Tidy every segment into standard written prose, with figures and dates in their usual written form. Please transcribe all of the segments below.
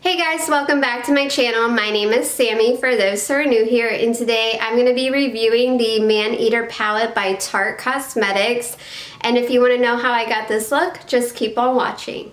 Hey guys, welcome back to my channel. My name is Sammy for those who are new here, and today I'm going to be reviewing the Maneater Palette by Tarte Cosmetics. And if you want to know how I got this look, just keep on watching.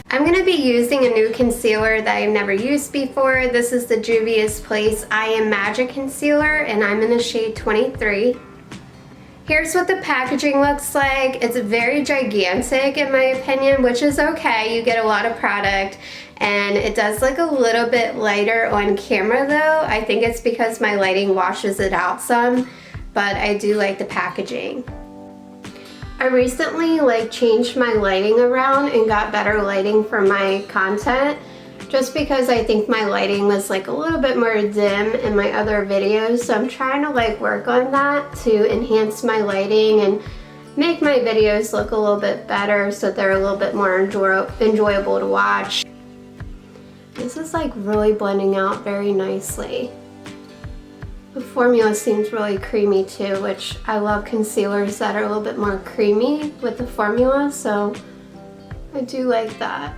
I'm going to be using a new concealer that I've never used before. This is the Juvias Place I Am Magic Concealer, and I'm in the shade 23. Here's what the packaging looks like. It's very gigantic in my opinion, which is okay. You get a lot of product, and it does look a little bit lighter on camera though. I think it's because my lighting washes it out some, but I do like the packaging. I recently changed my lighting around and got better lighting for my content, just because I think my lighting was a little bit more dim in my other videos. So I'm trying to work on that to enhance my lighting and make my videos look a little bit better so they're a little bit more enjoyable to watch. This is really blending out very nicely. The formula seems really creamy too, which I love concealers that are a little bit more creamy with the formula, so I do like that.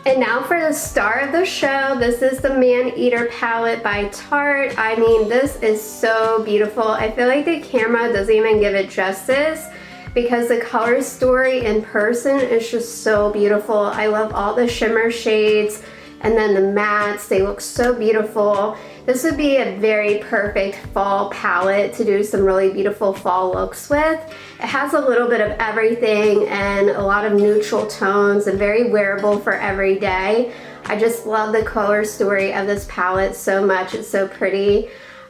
And now for the star of the show. This is the Maneater Palette by Tarte. I mean, this is so beautiful. I feel like the camera doesn't even give it justice because the color story in person is just so beautiful. I love all the shimmer shades and then the mattes. They look so beautiful. This would be a very perfect fall palette to do some really beautiful fall looks with. It has a little bit of everything and a lot of neutral tones and very wearable for every day. I just love the color story of this palette so much. It's so pretty.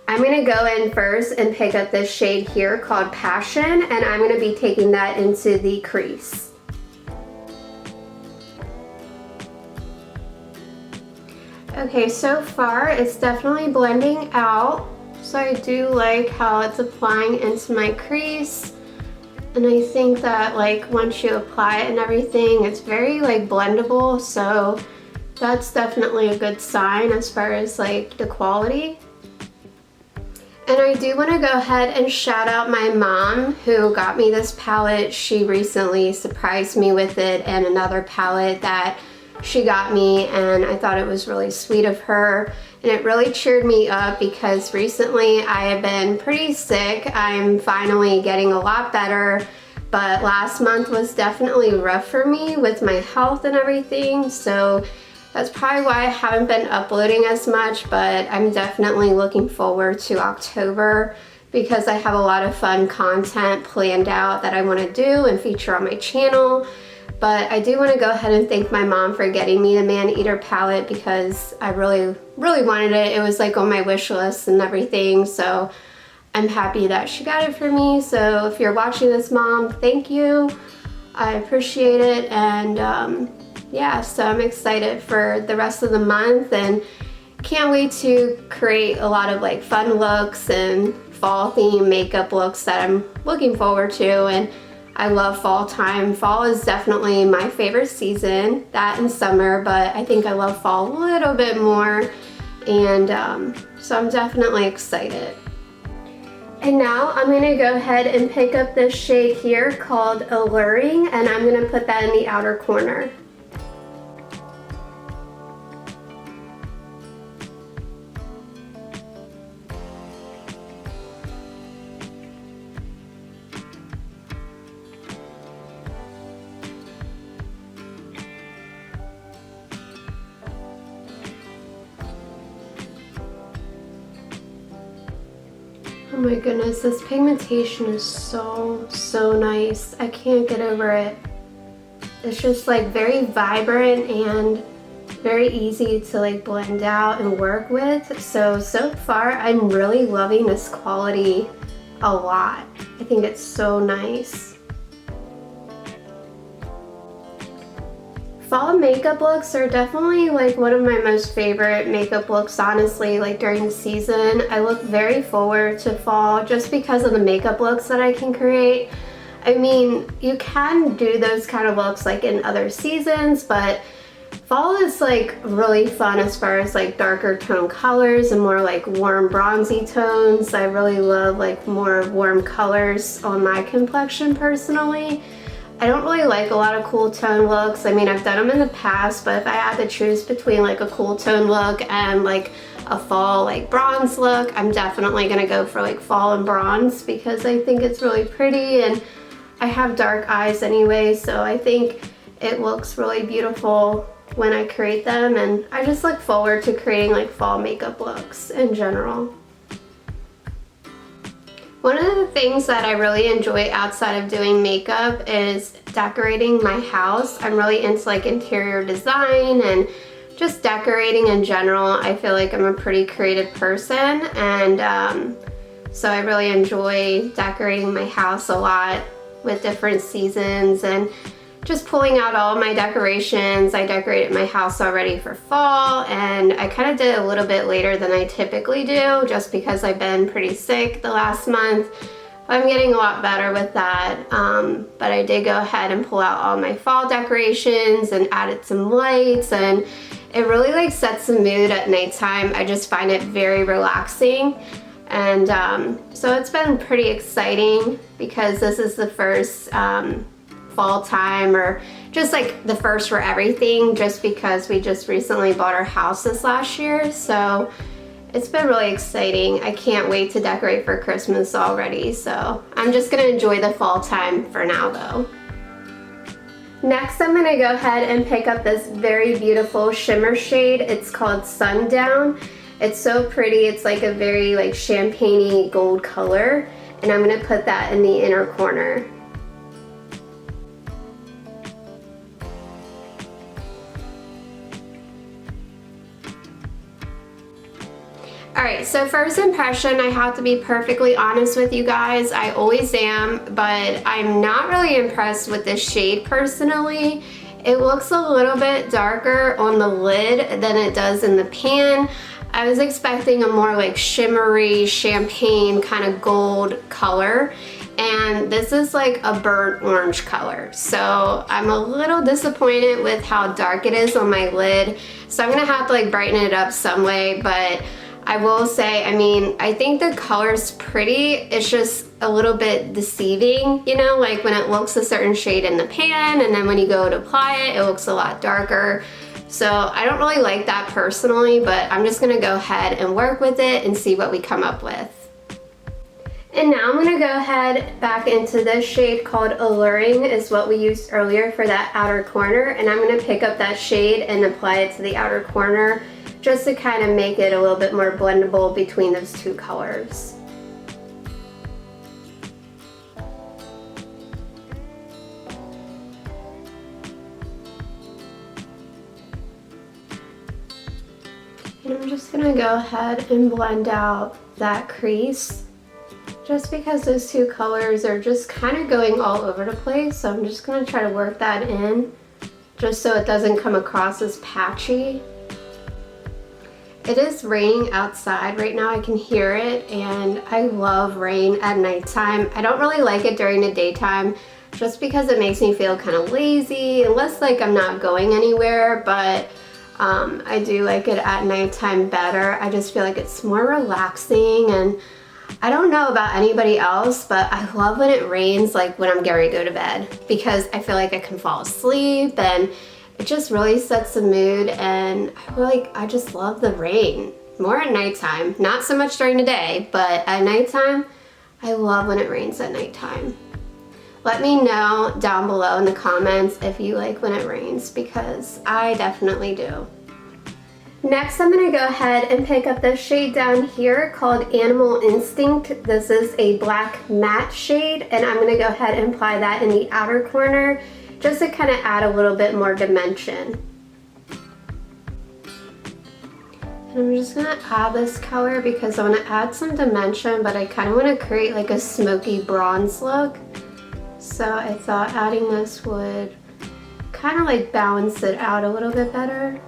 I'm going to go in first and pick up this shade here called Passion, and I'm going to be taking that into the crease. Okay, so far it's definitely blending out, so I do like how it's applying into my crease, and I think that once you apply it and everything, it's very blendable, so that's definitely a good sign as far as the quality. And I do want to go ahead and shout out my mom who got me this palette. She recently surprised me with it and another palette that she got me, and I thought it was really sweet of her, and it really cheered me up because recently I have been pretty sick. I'm finally getting a lot better, but last month was definitely rough for me with my health and everything, so that's probably why I haven't been uploading as much, but I'm definitely looking forward to October because I have a lot of fun content planned out that I want to do and feature on my channel. But I do want to go ahead and thank my mom for getting me the Maneater palette because I really wanted it. It was on my wish list and everything, so I'm happy that she got it for me. So if you're watching this, Mom, thank you. I appreciate it, and yeah, so I'm excited for the rest of the month and can't wait to create a lot of fun looks and fall theme makeup looks that I'm looking forward to. And I love fall time. Fall is definitely my favorite season, that and summer, but I think I love fall a little bit more, and so I'm definitely excited. And now I'm going to go ahead and pick up this shade here called Alluring, and I'm going to put that in the outer corner. Oh my goodness, this pigmentation is so nice. I can't get over it. It's just very vibrant and very easy to blend out and work with. So far I'm really loving this quality a lot. I think it's so nice. Fall makeup looks are definitely one of my most favorite makeup looks, honestly. During the season, I look very forward to fall just because of the makeup looks that I can create. I mean, you can do those kind of looks in other seasons, but Fall is like really fun as far as like darker tone colors and more like warm bronzy tones. I really love like more warm colors on my complexion personally. I don't really like a lot of cool tone looks. I mean, I've done them in the past, but if I had to choose between like a cool tone look and like a fall like bronze look, I'm definitely gonna go for like fall and bronze because I think it's really pretty, and I have dark eyes anyway, so I think it looks really beautiful when I create them, and I just look forward to creating like fall makeup looks in general. One of the things that I really enjoy outside of doing makeup is decorating my house. I'm really into like interior design and just decorating in general. I feel like I'm a pretty creative person, and so I really enjoy decorating my house a lot with different seasons and just pulling out all my decorations. I decorated my house already for fall, and I kind of did a little bit later than I typically do just because I've been pretty sick the last month. I'm getting a lot better with that, but I did go ahead and pull out all my fall decorations and added some lights, and it really like sets the mood at nighttime. I just find it very relaxing, and so it's been pretty exciting because this is the first fall time, or just like the first for everything, just because we just recently bought our house this last year, so it's been really exciting. I can't wait to decorate for Christmas already, so I'm just gonna enjoy the fall time for now though. Next, I'm gonna go ahead and pick up this very beautiful shimmer shade. It's called Sundown. It's so pretty. It's like a very like champagne-y gold color, and I'm gonna put that in the inner corner. Alright, so first impression, I have to be perfectly honest with you guys. I always am, but I'm not really impressed with this shade personally. It looks a little bit darker on the lid than it does in the pan. I was expecting a more like shimmery, champagne kind of gold color, and this is like a burnt orange color. So I'm a little disappointed with how dark it is on my lid. So I'm gonna have to like brighten it up some way, but I will say, I mean, I think the color's pretty. It's just a little bit deceiving, you know, like when it looks a certain shade in the pan and then when you go to apply it, it looks a lot darker. So I don't really like that personally, but I'm just gonna go ahead and work with it and see what we come up with. And now I'm gonna go ahead back into this shade called Alluring, is what we used earlier for that outer corner, and I'm gonna pick up that shade and apply it to the outer corner, just to kind of make it a little bit more blendable between those two colors. And I'm just gonna go ahead and blend out that crease, just because those two colors are just kind of going all over the place. So I'm just gonna try to work that in, just so it doesn't come across as patchy. It is raining outside right now, I can hear it, and I love rain at nighttime. I don't really like it during the daytime just because it makes me feel kind of lazy, unless like I'm not going anywhere, but I do like it at nighttime better. I just feel like it's more relaxing, and I don't know about anybody else, but I love when it rains like when I'm getting ready to go to bed, because I feel like I can fall asleep and it just really sets the mood, and I just love the rain. More at nighttime, not so much during the day, but at nighttime, I love when it rains at nighttime. Let me know down below in the comments if you like when it rains, because I definitely do. Next, I'm gonna go ahead and pick up this shade down here called Animal Instinct. This is a black matte shade, and I'm gonna go ahead and apply that in the outer corner, just to kind of add a little bit more dimension. And I'm just gonna add this color because I want to add some dimension, but I kind of want to create like a smoky bronze look. So I thought adding this would kind of like balance it out a little bit better.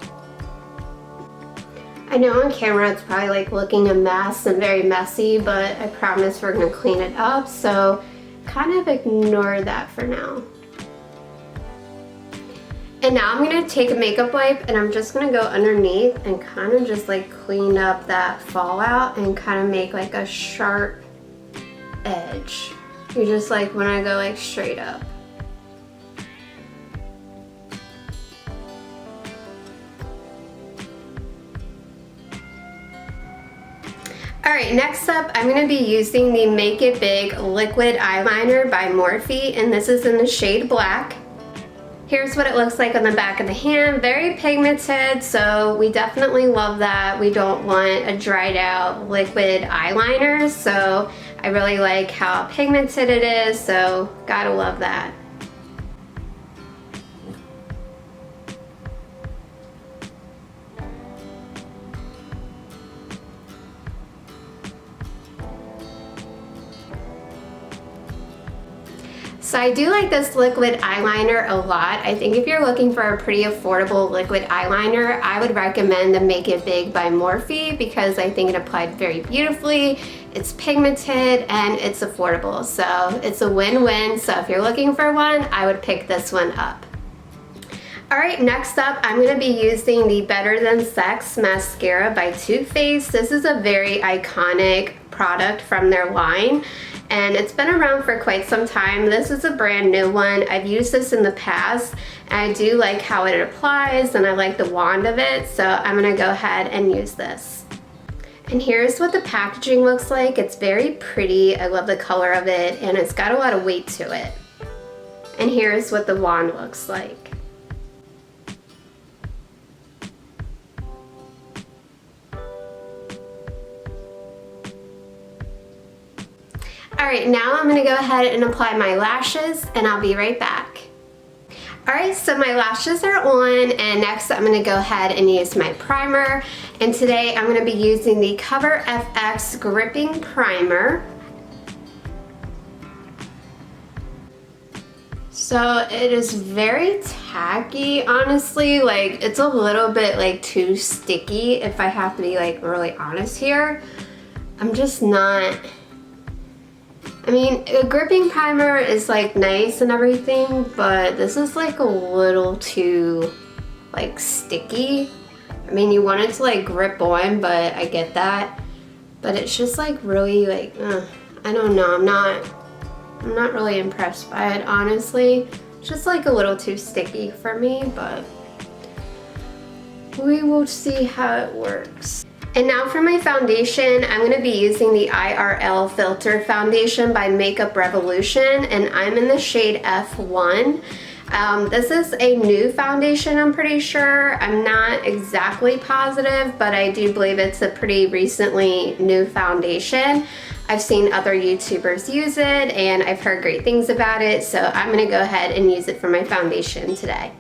I know on camera it's probably like looking a mess and very messy, but I promise we're gonna clean it up, so kind of ignore that for now. And now I'm gonna take a makeup wipe and I'm just gonna go underneath and kind of just like clean up that fallout and kind of make like a sharp edge. You just like when I go like straight up. Alright, next up I'm going to be using the Make It Big Liquid Eyeliner by Morphe, and this is in the shade Black. Here's what it looks like on the back of the hand. Very pigmented, so we definitely love that. We don't want a dried out liquid eyeliner, so I really like how pigmented it is, so gotta love that. So I do like this liquid eyeliner a lot. I think if you're looking for a pretty affordable liquid eyeliner, I would recommend the Make It Big by Morphe because I think it applied very beautifully, it's pigmented, and it's affordable. So it's a win-win. So if you're looking for one, I would pick this one up. Alright, next up I'm going to be using the Better Than Sex Mascara by Too Faced. This is a very iconic product from their line, and it's been around for quite some time. This is a brand new one. I've used this in the past, and I do like how it applies, and I like the wand of it, so I'm going to go ahead and use this. And here's what the packaging looks like. It's very pretty. I love the color of it, and it's got a lot of weight to it. And here's what the wand looks like. Alright, now I'm going to go ahead and apply my lashes, and I'll be right back. Alright, so my lashes are on, and next I'm going to go ahead and use my primer. And today I'm going to be using the Cover FX Gripping Primer. So it is very tacky, honestly. Like, it's a little bit like too sticky, if I have to be like really honest here. I'm just not... I mean, a gripping primer is like nice and everything, but this is like a little too like sticky. I mean, you want it to like grip on, but I get that. But it's just like really like, I don't know, I'm not really impressed by it, honestly. It's just like a little too sticky for me, but we will see how it works. And now for my foundation, I'm going to be using the IRL Filter Foundation by Makeup Revolution, and I'm in the shade F1. This is a new foundation, I'm pretty sure. I'm not exactly positive, but I do believe it's a pretty recently new foundation. I've seen other YouTubers use it, and I've heard great things about it, so I'm going to go ahead and use it for my foundation today.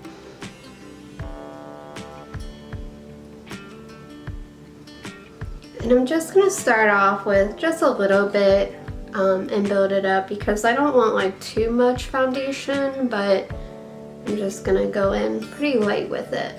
And I'm just going to start off with just a little bit and build it up because I don't want like too much foundation, but I'm just going to go in pretty light with it.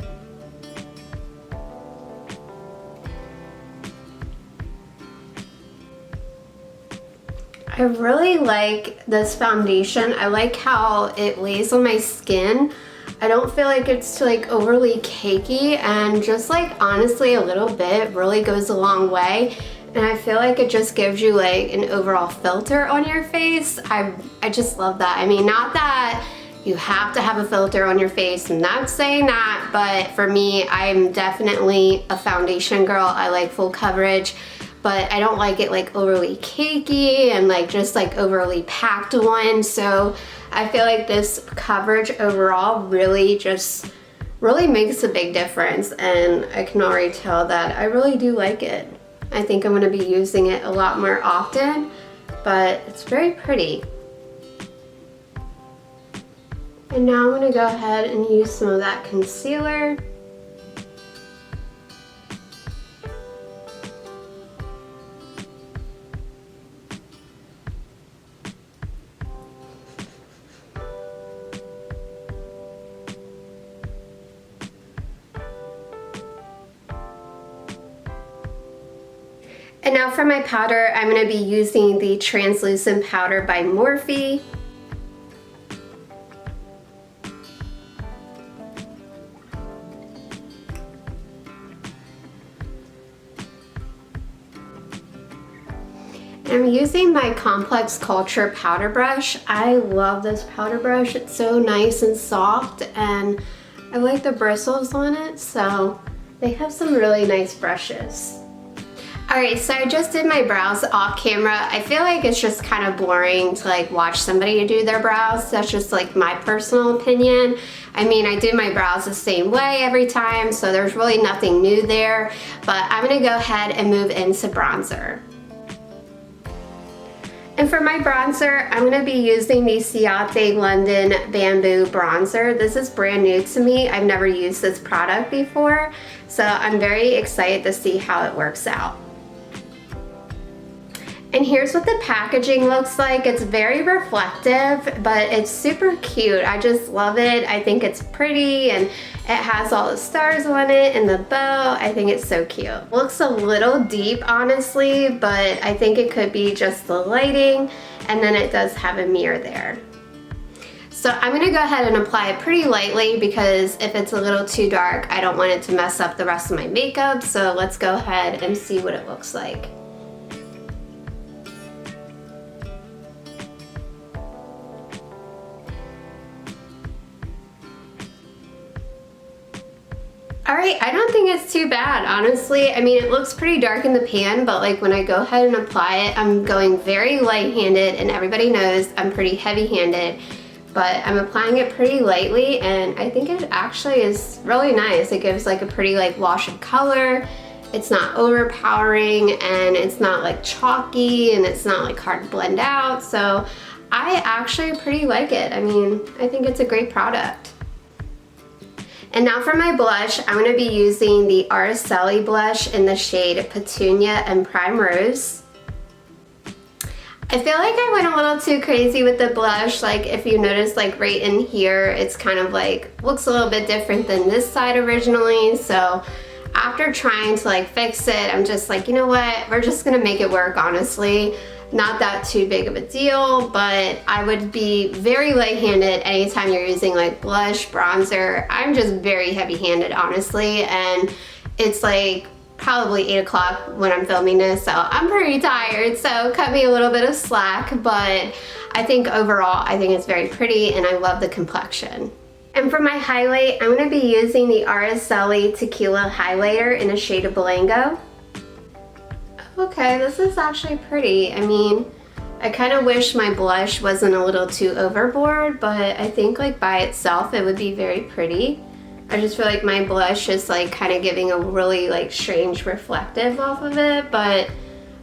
I really like this foundation. I like how it lays on my skin. I don't feel like it's like overly cakey, and just like honestly a little bit really goes a long way, and I feel like it just gives you like an overall filter on your face. I just love that. I mean, not that you have to have a filter on your face, I'm not saying that, but for me, I'm definitely a foundation girl. I like full coverage, but I don't like it like overly cakey and like just like overly packed on. So I feel like this coverage overall really makes a big difference, and I can already tell that I really do like it. I think I'm going to be using it a lot more often, but it's very pretty. And now I'm going to go ahead and use some of that concealer. And now for my powder, I'm going to be using the Translucent Powder by Morphe. I'm using my Complex Culture powder brush. I love this powder brush. It's so nice and soft, and I like the bristles on it, so they have some really nice brushes. Alright, so I just did my brows off camera. I feel like it's just kind of boring to like watch somebody do their brows. That's just like my personal opinion. I mean, I do my brows the same way every time, so there's really nothing new there. But I'm going to go ahead and move into bronzer. And for my bronzer, I'm going to be using the Ciate London Bamboo Bronzer. This is brand new to me. I've never used this product before, so I'm very excited to see how it works out. And here's what the packaging looks like. It's very reflective, but it's super cute. I just love it. I think it's pretty, and it has all the stars on it and the bow. I think it's so cute. Looks a little deep, honestly, but I think it could be just the lighting, and then it does have a mirror there. So I'm gonna go ahead and apply it pretty lightly, because if it's a little too dark, I don't want it to mess up the rest of my makeup. So let's go ahead and see what it looks like. Alright, I don't think it's too bad, honestly. I mean, it looks pretty dark in the pan, but like when I go ahead and apply it, I'm going very light-handed, and everybody knows I'm pretty heavy-handed, but I'm applying it pretty lightly, and I think it actually is really nice. It gives like a pretty like wash of color. It's not overpowering, and it's not like chalky, and it's not like hard to blend out, so I actually pretty like it. I mean, I think it's a great product. And now for my blush, I'm going to be using the Araceli blush in the shade Petunia and Prime Rose. I feel like I went a little too crazy with the blush. Like if you notice, like right in here, it's kind of like, looks a little bit different than this side originally. So after trying to like fix it, I'm just like, you know what, we're just going to make it work, honestly. Not that too big of a deal, but I would be very light-handed anytime you're using like blush, bronzer. I'm just very heavy-handed, honestly, and it's like probably 8 o'clock when I'm filming this, so I'm pretty tired, so cut me a little bit of slack, but I think overall, I think it's very pretty, and I love the complexion. And for my highlight, I'm going to be using the Araceli Tequila Highlighter in a shade of Belango. Okay, this is actually pretty. I mean, I kind of wish my blush wasn't a little too overboard, but I think like by itself it would be very pretty. I just feel like my blush is like kind of giving a really like strange reflective off of it, but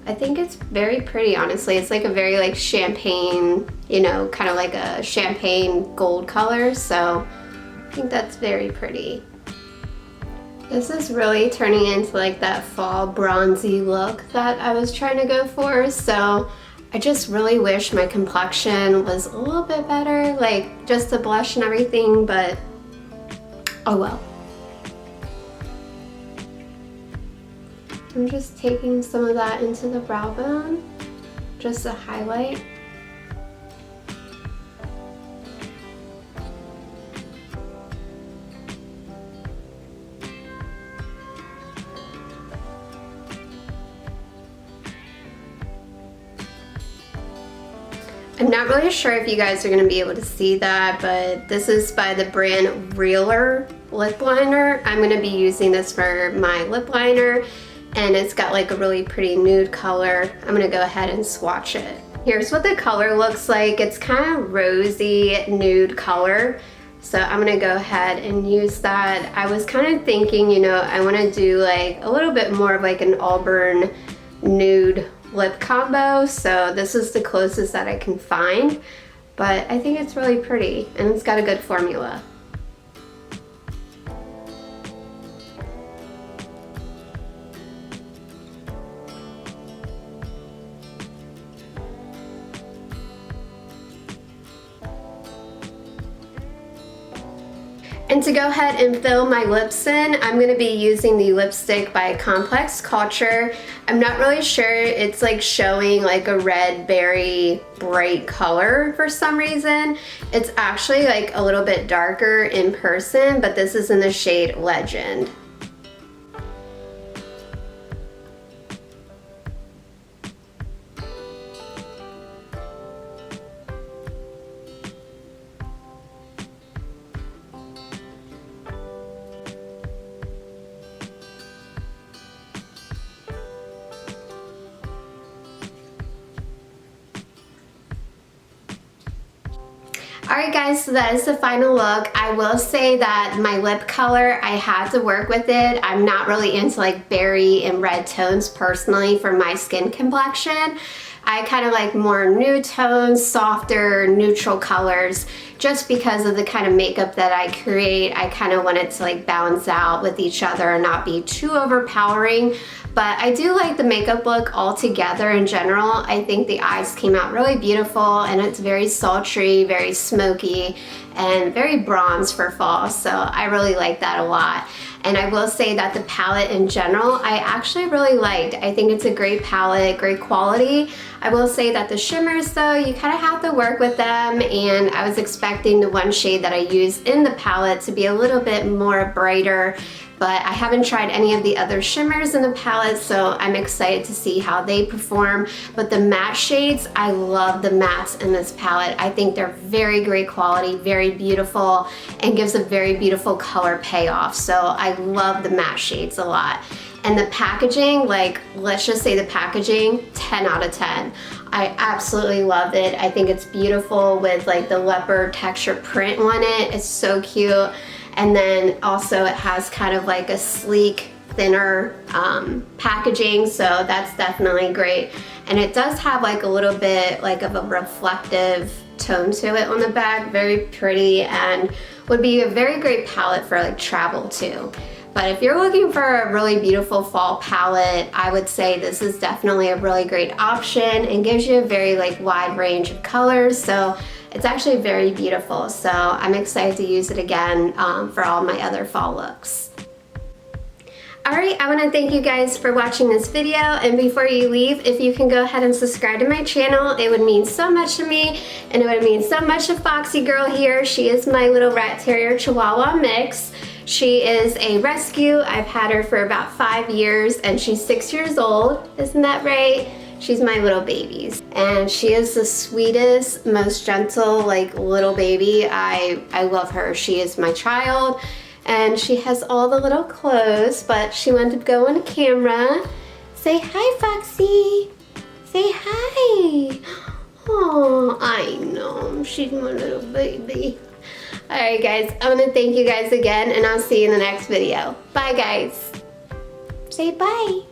I think it's very pretty, honestly. It's like a very like champagne, you know, kind of like a champagne gold color, so I think that's very pretty. This is really turning into like that fall bronzy look that I was trying to go for, so I just really wish my complexion was a little bit better, like just the blush and everything, but oh well. I'm just taking some of that into the brow bone, just to highlight. I'm not really sure if you guys are going to be able to see that, but this is by the brand Realer lip liner. I'm going to be using this for my lip liner, and it's got like a really pretty nude color. I'm going to go ahead and swatch it. Here's what the color looks like. It's kind of rosy nude color, so I'm going to go ahead and use that. I was kind of thinking, you know, I want to do like a little bit more of like an auburn nude lip combo, so this is the closest that I can find, but I think it's really pretty and it's got a good formula. And to go ahead and fill my lips in, I'm going to be using the lipstick by Complex Culture. I'm not really sure, it's like showing like a red berry bright color for some reason. It's actually like a little bit darker in person, but this is in the shade Legend. Alright guys, so that is the final look. I will say that my lip color, I had to work with it. I'm not really into like berry and red tones personally for my skin complexion. I kind of like more nude tones, softer, neutral colors, just because of the kind of makeup that I create. I kind of want it to like balance out with each other and not be too overpowering. But I do like the makeup look altogether in general. I think the eyes came out really beautiful, and it's very sultry, very smoky, and very bronze for fall. So I really like that a lot. And I will say that the palette in general, I actually really liked. I think it's a great palette, great quality. I will say that the shimmers though, you kind of have to work with them, and I was expecting the one shade that I used in the palette to be a little bit more brighter, but I haven't tried any of the other shimmers in the palette, so I'm excited to see how they perform. But the matte shades, I love the mattes in this palette. I think they're very great quality, very beautiful, and gives a very beautiful color payoff. So I love the matte shades a lot. And the packaging, like, let's just say the packaging, 10 out of 10. I absolutely love it. I think it's beautiful with like the leopard texture print on it. It's so cute. And then also it has kind of like a sleek, thinner packaging, so that's definitely great. And it does have like a little bit like of a reflective tone to it on the back, very pretty, and would be a very great palette for like travel too. But if you're looking for a really beautiful fall palette, I would say this is definitely a really great option and gives you a very like wide range of colors. So it's actually very beautiful. So I'm excited to use it again for all my other fall looks. Alright, I want to thank you guys for watching this video, and before you leave, if you can go ahead and subscribe to my channel, it would mean so much to me, and it would mean so much to Foxy Girl here. She is my little rat terrier chihuahua mix. She is a rescue. I've had her for about 5 years, and she's 6 years old. Isn't that right? She's my little babies, and she is the sweetest, most gentle, like little baby. I love her. She is my child, and she has all the little clothes, but she wanted to go on camera. Say hi, Foxy. Say hi. Oh, I know. She's my little baby. Alright guys, I want to thank you guys again, and I'll see you in the next video. Bye guys. Say bye.